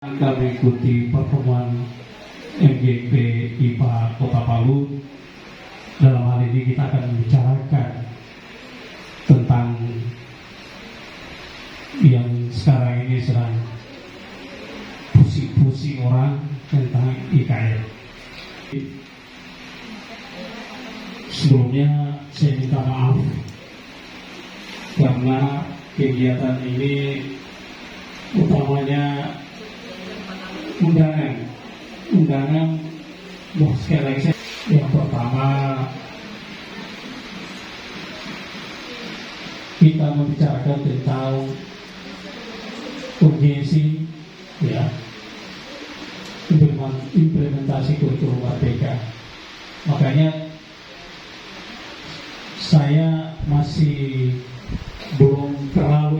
Kita mengikuti pertemuan MGP IPA Kota Palu. Dalam hal ini kita akan membicarakan tentang yang sekarang ini sedang pusing-pusing orang tentang IKN. Sebelumnya saya minta maaf karena kegiatan ini utamanya undangan sekali lagi yang pertama kita membicarakan tentang urgensi implementasi kurikulum merdeka. Makanya saya masih belum terlalu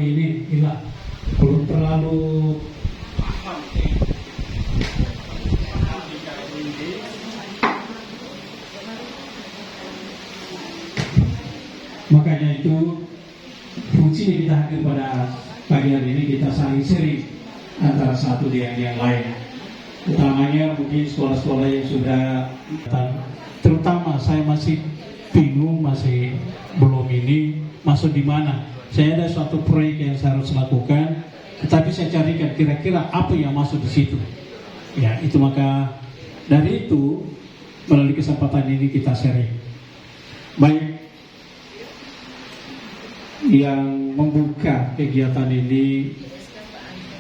makanya itu fungsinya kita hadir pada pagi hari ini, kita saling sharing antara satu dengan yang lain, utamanya mungkin sekolah-sekolah yang sudah, terutama saya masih bingung, masih belum ini masuk di mana. Saya ada suatu proyek yang saya harus lakukan, tetapi saya carikan kira-kira apa yang masuk di situ. Ya, itu maka dari itu melalui kesempatan ini kita sharing. Baik, yang membuka kegiatan ini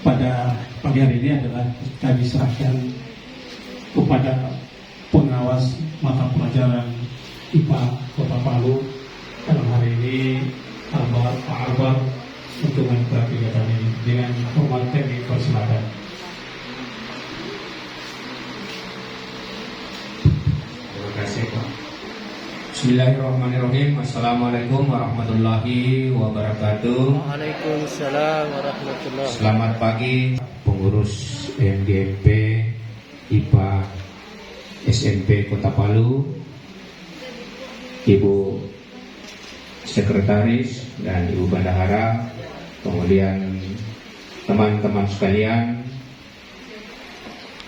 pada pagi hari ini adalah kami serahkan kepada pengawas mata pelajaran IPA Kota Palu. Dalam hari ini Pak Arbar untuk membuka kegiatan ini. Dengan hormat kami persilakan. Terima kasih Pak. Bismillahirrahmanirrahim. Assalamualaikum warahmatullahi wabarakatuh. Waalaikumsalam warahmatullahi wabarakatuh. Selamat pagi pengurus MGP IPA SMP Kota Palu, Ibu Sekretaris dan Ibu Bendahara, kemudian teman-teman sekalian,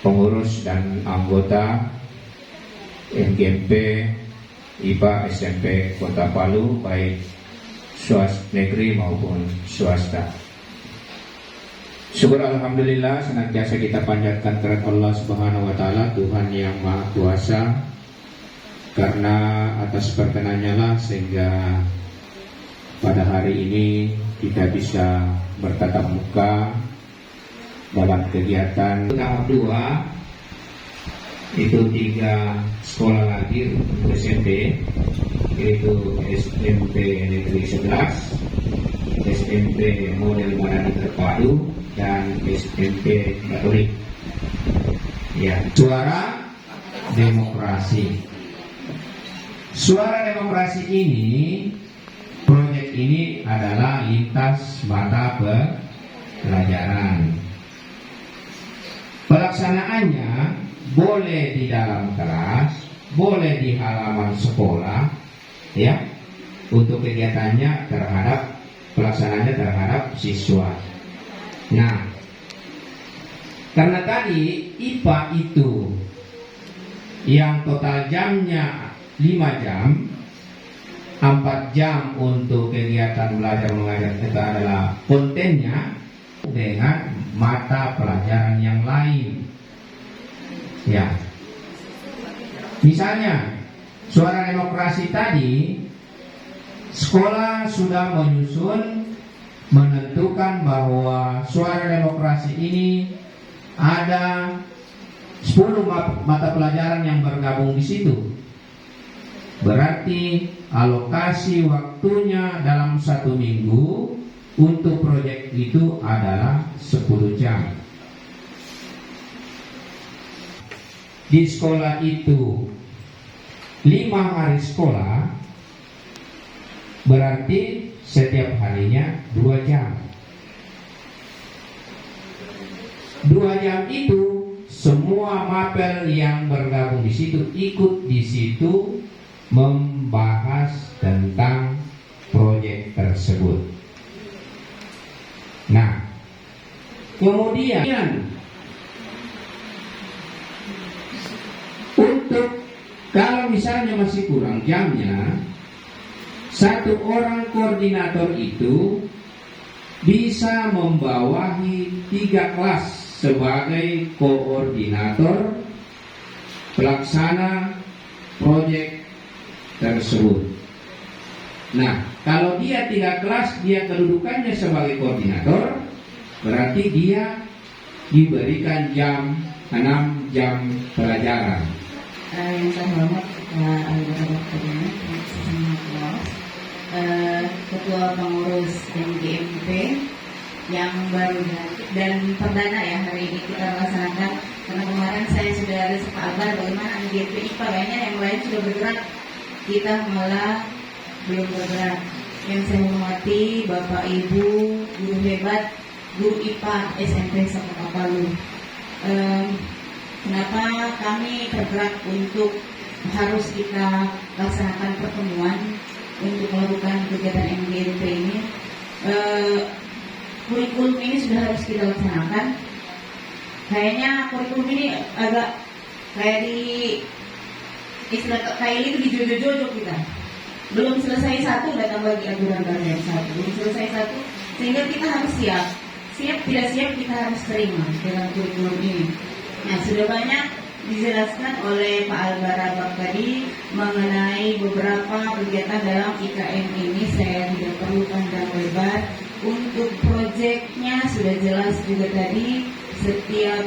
pengurus dan anggota MGP IPA SMP Kota Palu, baik swasta negeri maupun swasta. Syukur alhamdulillah senantiasa kita panjatkan kepada Allah Subhanahu wa taala, Tuhan yang Maha Kuasa, karena atas perkenannya lah sehingga pada hari ini kita bisa bertatap muka dalam kegiatan tahap 2, itu 3 sekolah lagi untuk SMP, yaitu SMP Negeri 11, SMP Model Madani Terpadu, dan SMP Katolik. Ya, suara demokrasi. Suara demokrasi ini, proyek ini adalah lintas mata pelajaran. Pelaksanaannya boleh di dalam kelas, boleh di halaman sekolah, ya, untuk kegiatannya pelaksanaannya terhadap siswa. Nah, karena tadi IPA itu yang total jamnya 5 jam, 4 jam untuk kegiatan belajar mengajar, itu adalah kontennya dengan mata pelajaran yang lain. Ya, misalnya suara demokrasi tadi, sekolah sudah menentukan bahwa suara demokrasi ini ada 10 mata pelajaran yang bergabung di situ. Berarti alokasi waktunya dalam 1 minggu untuk proyek itu adalah 10 jam. Di sekolah itu 5 hari sekolah, berarti setiap harinya 2 jam. 2 jam itu semua mapel yang bergabung di situ ikut di situ membahas tentang proyek tersebut. Nah, kemudian untuk kalau misalnya masih kurang jamnya, satu orang koordinator itu bisa membawahi 3 kelas sebagai koordinator pelaksana proyek tersebut. Nah, kalau dia 3 kelas, dia kedudukannya sebagai koordinator, berarti dia diberikan 6 jam pelajaran. Yang saya hormat anggota kabinet Ketua Pengurus MGMP yang baru dan perdana ya hari ini kita laksanakan, karena kemarin saya sudah ada kabar bagaimana MGMP IPA, kayaknya yang lain sudah bergerak, kita malah belum bergerak. Yang saya hormati Bapak Ibu guru hebat, guru IPA SMP Saka Palu. Kenapa kami bergerak untuk harus kita laksanakan pertemuan untuk melakukan kegiatan MGMP ini? Kurikulum ini sudah harus kita laksanakan. Kayaknya kurikulum ini agak kayak di istilah kayak itu dijojo-jojo kita. Belum selesai satu datang lagi aturan baru yang satu. Belum selesai satu sehingga kita harus siap. Siap tidak siap kita harus terima dalam kurikulum ini. Nah, sudah banyak dijelaskan oleh Pak Albarabak tadi mengenai beberapa kegiatan dalam IKM ini. Saya tidak perlu panjang lebar. Untuk proyeknya sudah jelas juga tadi, setiap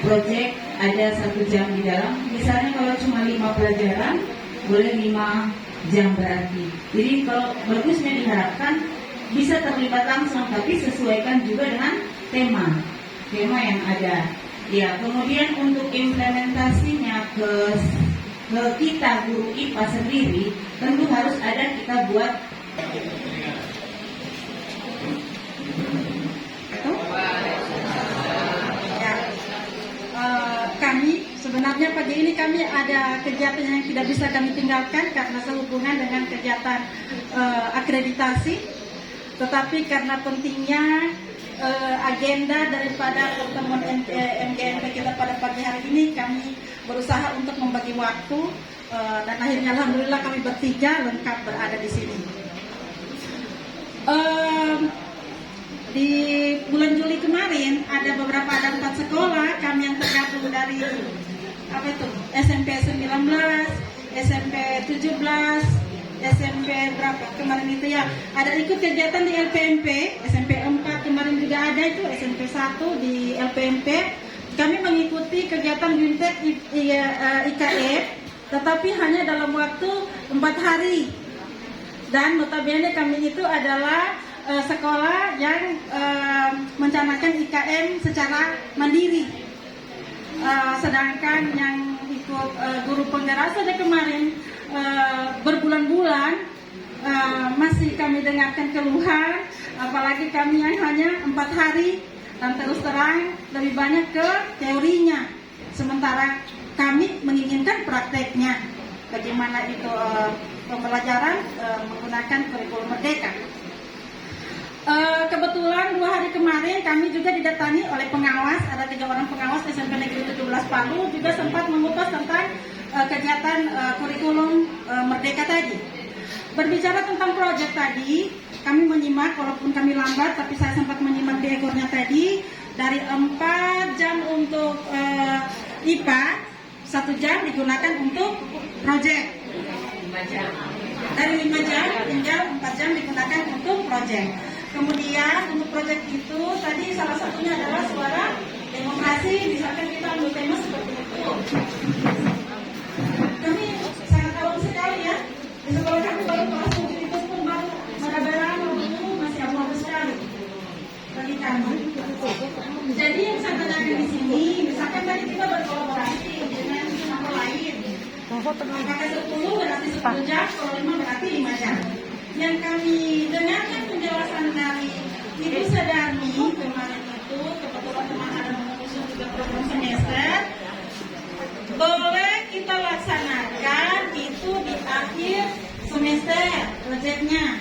proyek ada 1 jam di dalam. Misalnya kalau cuma 5 pelajaran, boleh 5 jam berarti. Jadi kalau bagusnya diharapkan bisa terlibat langsung, tapi sesuaikan juga dengan tema yang ada. Ya, kemudian untuk implementasinya ke kita guru IPA sendiri, tentu harus ada kita buat kami sebenarnya pagi ini kami ada kegiatan yang tidak bisa kami tinggalkan karena sehubungan dengan kegiatan akreditasi, tetapi karena pentingnya agenda daripada pertemuan MGMP kita pada pagi hari ini, kami berusaha untuk membagi waktu dan akhirnya alhamdulillah kami bertiga lengkap berada di sini. Di bulan Juli kemarin ada 4 sekolah kami yang tergabung dari SMP 19, SMP 17, SMP berapa kemarin itu ya, ada ikut kegiatan di LPMP, SMP 4 kemarin juga ada itu, SMP 1 di LPMP. Kami mengikuti kegiatan Bimtek IKF, tetapi hanya dalam waktu 4 hari. Dan notabene kami itu adalah sekolah yang mencanangkan IKM secara mandiri. Sedangkan yang ikut guru penggerak saja kemarin berbulan-bulan masih kami dengarkan keluhan, apalagi kami yang hanya 4 hari dan terus terang lebih banyak ke teorinya, sementara kami menginginkan prakteknya, bagaimana itu pembelajaran menggunakan kurikulum merdeka. Kebetulan 2 hari kemarin kami juga didatangi oleh pengawas, ada 3 orang pengawas SMP Negeri 17 Palu juga sempat mengupas tentang kegiatan kurikulum merdeka tadi. Berbicara tentang proyek tadi, kami menyimak walaupun kami lambat, tapi saya sempat menyimak di ekornya tadi, dari 4 jam untuk IPA, 1 jam digunakan untuk proyek. Dari 5 jam tinggal 4 jam digunakan untuk proyek. Kemudian untuk proyek itu tadi salah satunya adalah suara demokrasi, misalkan kita ambil tema seperti itu. Kami sangat awam sekali ya, di sekolah kami baru kelas 7 itu pun baru meraba-raba itu masih abu-abu sekali bagi kami. Jadi yang saya tanyakan di sini, misalkan tadi kita berkolaborasi dengan apa lain, pakai 10 berarti 10 jam, kalau 5 berarti 5 jam. Yang kami dengarkan penjelasan dari Ibu Sadarmi kemarin itu, kebetulan teman ada mengusung juga program semester, boleh kita laksanakan itu di akhir semester proyeknya,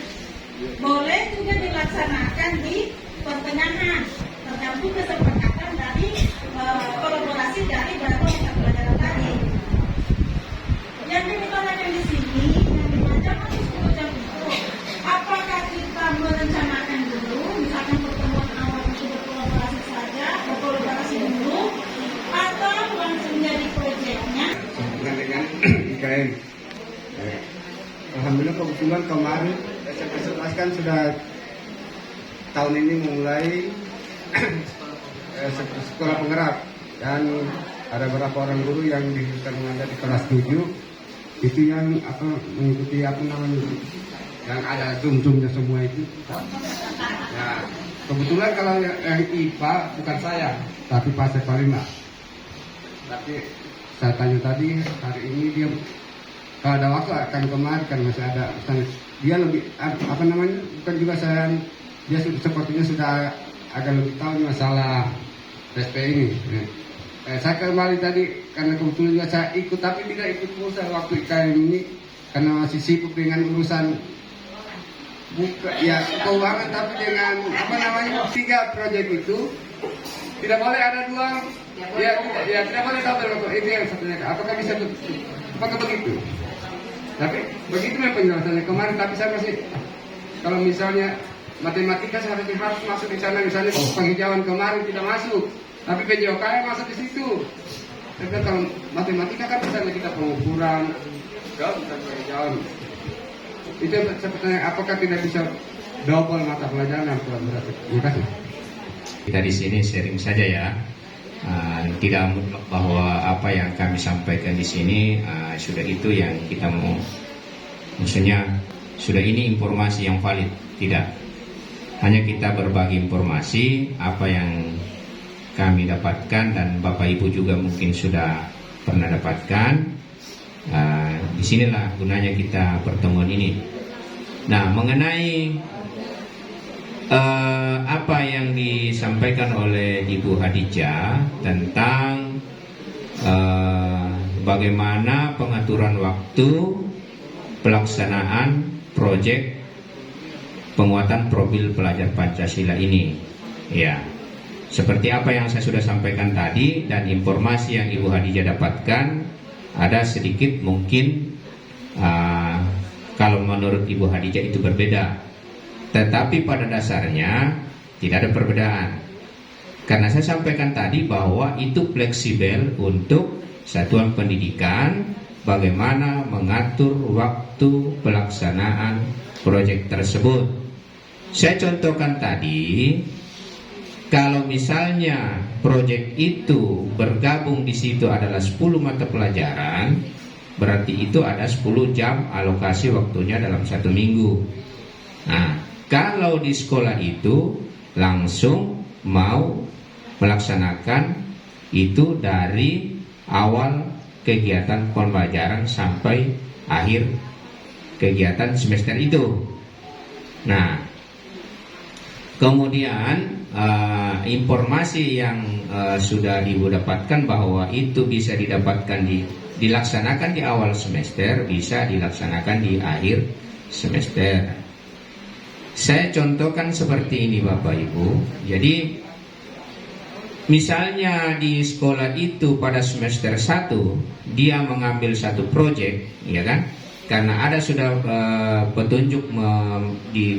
boleh juga dilaksanakan di pertengahan, tergantung kesepakatan dari kolaborasi dari berapa mata pelajaran tadi. lain. Alhamdulillah kebetulan kemarin SMP 11 kan sudah tahun ini memulai sekolah penggerak, dan ada beberapa orang guru yang dihususkan mengajar di kelas 7 itu yang mengikuti yang ada zoom-zoomnya semua itu. Ya, kebetulan kalau yang IPA bukan saya, tapi Pak Separima. Tapi saya tanya tadi, hari ini dia kalau ada waktu akan kemarin kan masih ada. Dia lebih bukan juga saya, dia sepertinya sudah agak lebih tahu masalah PSP ini. Saya kembali tadi karena kebetulan juga saya ikut, tapi tidak ikut full waktu IKM ini karena masih sibuk dengan urusan keuangan, tapi dengan 3 proyek itu tidak boleh ada 2, tidak boleh double. Itu yang satunya. Apakah bisa apakah begitu? Tapi begitu memang penjelasannya kemarin. Tapi saya masih, kalau misalnya matematika seharusnya harus masuk di sana, misalnya penghijauan kemarin tidak masuk, tapi PJOK masuk di situ. Tapi kalau matematika kan misalnya kita pengukuran, bisa penghijauan. Itu sepertinya apakah tidak bisa double mata pelajaran yang kurang berat? Terima kasih. Kita di sini sharing saja ya. Tidak mutlak bahwa apa yang kami sampaikan di sini sudah itu yang kita mau. Maksudnya sudah ini informasi yang valid, tidak. Hanya kita berbagi informasi apa yang kami dapatkan dan Bapak Ibu juga mungkin sudah pernah dapatkan. Disinilah gunanya kita pertemuan ini. Nah, mengenai apa yang disampaikan oleh Ibu Hadijah tentang bagaimana pengaturan waktu pelaksanaan proyek penguatan profil pelajar Pancasila ini, ya, seperti apa yang saya sudah sampaikan tadi dan informasi yang Ibu Hadijah dapatkan, ada sedikit mungkin kalau menurut Ibu Hadijah itu berbeda. Tetapi pada dasarnya tidak ada perbedaan. Karena saya sampaikan tadi bahwa itu fleksibel untuk satuan pendidikan bagaimana mengatur waktu pelaksanaan proyek tersebut. Saya contohkan tadi, kalau misalnya proyek itu bergabung di situ adalah 10 mata pelajaran, berarti itu ada 10 jam alokasi waktunya dalam 1 minggu. Nah, kalau di sekolah itu langsung mau melaksanakan itu dari awal kegiatan pembelajaran sampai akhir kegiatan semester itu. Nah, kemudian informasi yang sudah Ibu dapatkan bahwa itu bisa didapatkan dilaksanakan di awal semester, bisa dilaksanakan di akhir semester. Saya contohkan seperti ini Bapak Ibu. Jadi misalnya di sekolah itu pada semester 1 dia mengambil satu proyek, ya kan? Karena ada sudah petunjuk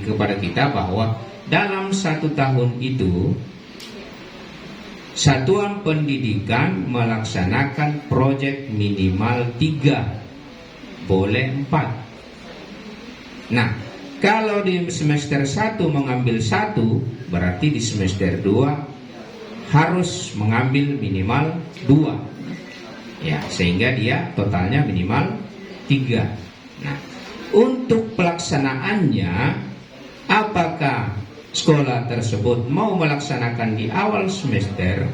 kepada kita bahwa dalam 1 tahun itu satuan pendidikan melaksanakan proyek minimal 3, boleh 4. Nah, kalau di semester 1 mengambil 1, berarti di semester 2 harus mengambil minimal 2. Ya, sehingga dia totalnya minimal 3. Nah, untuk pelaksanaannya, apakah sekolah tersebut mau melaksanakan di awal semester,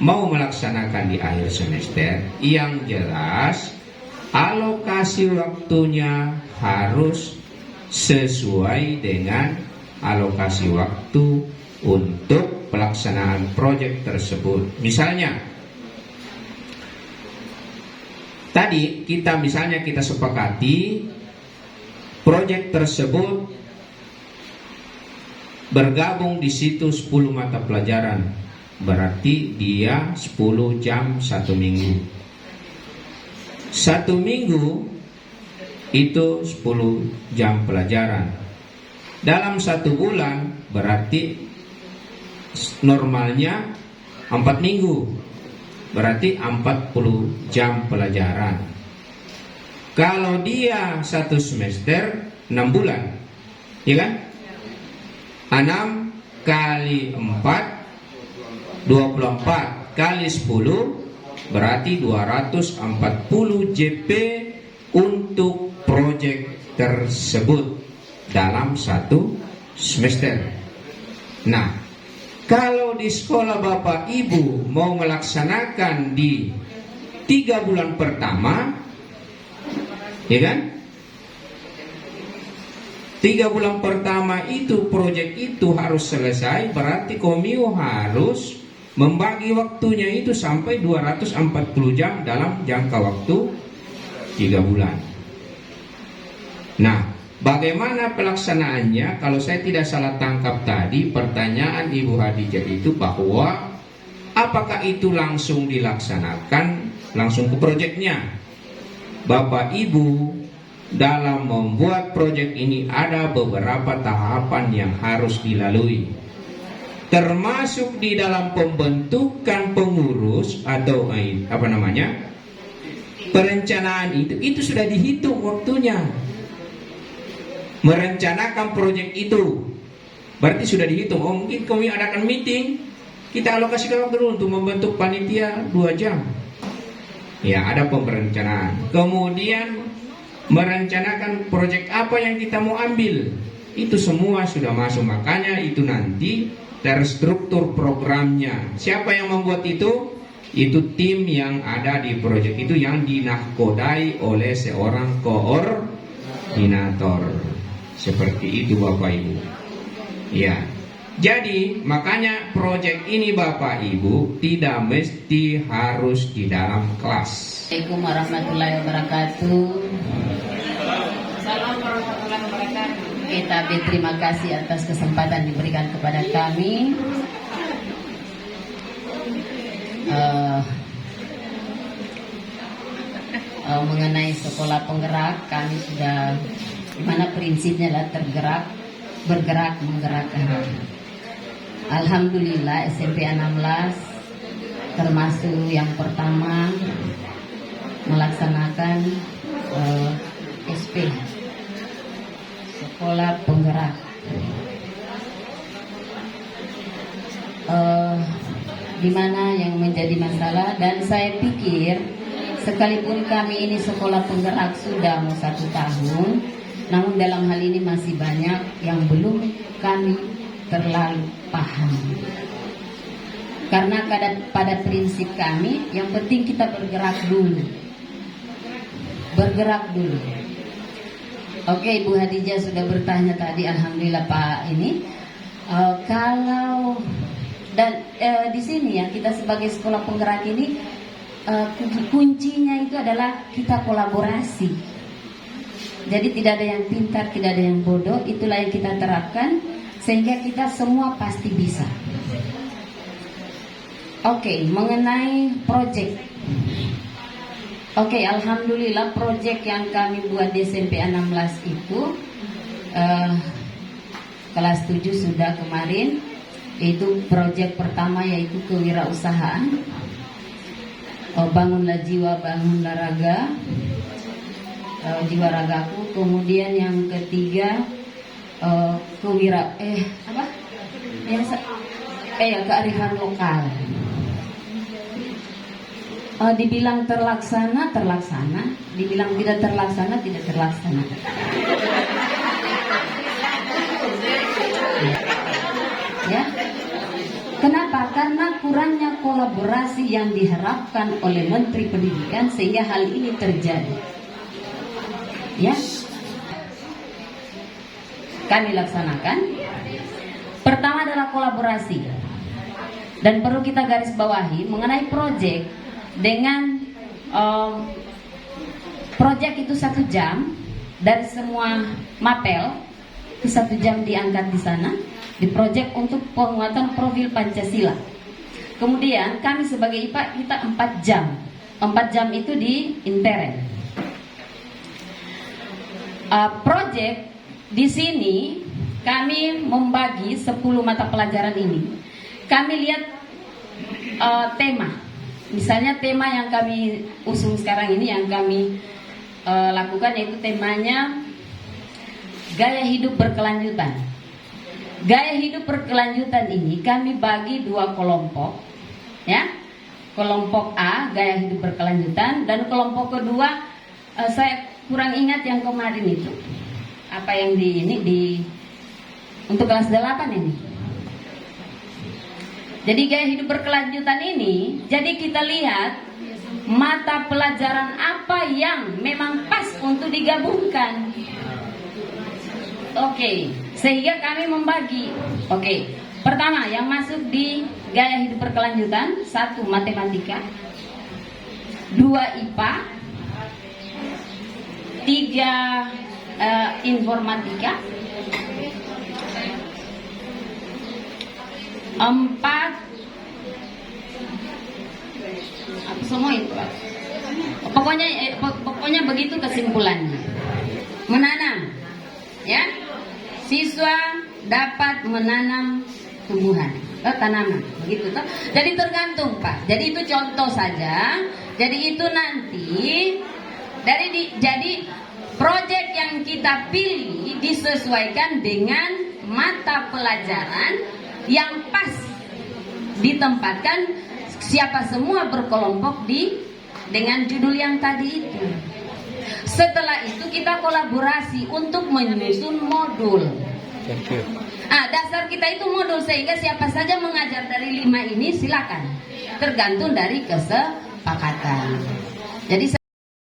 mau melaksanakan di akhir semester, yang jelas alokasi waktunya harus sesuai dengan alokasi waktu untuk pelaksanaan proyek tersebut. Misalnya tadi kita sepakati proyek tersebut bergabung di situ 10 mata pelajaran, berarti dia 10 jam 1 minggu. 1 minggu itu 10 jam pelajaran. Dalam 1 bulan berarti normalnya 4 minggu, berarti 40 jam pelajaran. Kalau dia 1 semester 6 bulan, ya kan? 6 kali 4 24 kali 10 berarti 240 JP untuk proyek tersebut dalam 1 semester. Nah, kalau di sekolah Bapak Ibu mau melaksanakan di 3 bulan pertama, ya kan? 3 bulan pertama itu proyek itu harus selesai, berarti Komio harus membagi waktunya itu sampai 240 jam dalam jangka waktu 3 bulan. Nah, bagaimana pelaksanaannya? Kalau saya tidak salah tangkap tadi, pertanyaan Ibu Hadijah itu bahwa apakah itu langsung dilaksanakan langsung ke proyeknya? Bapak Ibu, dalam membuat proyek ini ada beberapa tahapan yang harus dilalui, termasuk di dalam pembentukan pengurus atau perencanaan itu sudah dihitung waktunya. Merencanakan proyek itu berarti sudah dihitung. Oh, mungkin kami adakan meeting, kita alokasikan waktu dulu untuk membentuk panitia 2 jam. Ya, ada perencanaan. Kemudian merencanakan proyek apa yang kita mau ambil, itu semua sudah masuk. Makanya itu nanti terstruktur programnya. Siapa yang membuat itu? Itu tim yang ada di proyek itu yang dinahkodai oleh seorang koordinator. Seperti itu Bapak Ibu. Ya. Jadi makanya proyek ini Bapak Ibu tidak mesti harus di dalam kelas. Assalamualaikum warahmatullahi wabarakatuh. Assalamualaikum warahmatullahi wabarakatuh. Kita berterima kasih atas kesempatan diberikan kepada kami. Mengenai sekolah penggerak, kami sudah, dimana prinsipnya adalah tergerak, bergerak, menggerakkan. Alhamdulillah SMP 16 termasuk yang pertama melaksanakan SP, sekolah penggerak. Dimana yang menjadi masalah, dan saya pikir sekalipun kami ini sekolah penggerak sudah mau 1 tahun, namun dalam hal ini masih banyak yang belum kami terlalu paham. Karena pada prinsip kami yang penting kita bergerak dulu. Bergerak dulu. Oke, Ibu Hadijah sudah bertanya tadi, alhamdulillah Pak ini. Kalau dan di sini ya, kita sebagai sekolah penggerak ini kuncinya itu adalah kita kolaborasi. Jadi tidak ada yang pintar, tidak ada yang bodoh. Itulah yang kita terapkan sehingga kita semua pasti bisa. Oke, mengenai proyek. Oke, alhamdulillah proyek yang kami buat di SMP 16 itu kelas 7 sudah kemarin. Itu proyek pertama yaitu kewirausahaan. Bangunlah jiwa, bangunlah raga. Jiwa ragaku. Kemudian yang ketiga kearifan lokal. Dibilang terlaksana, dibilang tidak terlaksana, tidak terlaksana. Ya. Kenapa? Karena kurangnya kolaborasi yang diharapkan oleh Menteri Pendidikan sehingga hal ini terjadi. Ya. Kami laksanakan. Pertama adalah kolaborasi. Dan perlu kita garis bawahi mengenai proyek dengan proyek itu 1 jam dari semua mapel itu 1 jam diangkat di sana di proyek untuk penguatan profil Pancasila. Kemudian kami sebagai IPA kita 4 jam. 4 jam itu di intern. Proyek di sini kami membagi 10 mata pelajaran ini. Kami lihat tema. Misalnya tema yang kami usung sekarang ini, yang kami lakukan, yaitu temanya gaya hidup berkelanjutan. Gaya hidup berkelanjutan ini kami bagi 2 kelompok, ya. Kelompok A, gaya hidup berkelanjutan, dan kelompok kedua, saya kurang ingat yang kemarin itu apa yang untuk kelas 8 ini. Jadi gaya hidup berkelanjutan ini, jadi kita lihat mata pelajaran apa yang memang pas untuk digabungkan. Oke, sehingga kami membagi. Oke, pertama yang masuk di gaya hidup berkelanjutan, 1 matematika, 2 IPA, 3 informatika, 4 apa semua itu, pokoknya begitu kesimpulannya. Menanam, ya, siswa dapat menanam tumbuhan, tanaman, begitu toh. Jadi tergantung Pak. Jadi itu contoh saja. Jadi itu nanti jadi proyek yang kita pilih disesuaikan dengan mata pelajaran yang pas ditempatkan siapa semua berkelompok dengan judul yang tadi itu. Setelah itu kita kolaborasi untuk menyusun modul. Dasar kita itu modul, sehingga siapa saja mengajar dari 5 ini silakan, tergantung dari kesepakatan. Jadi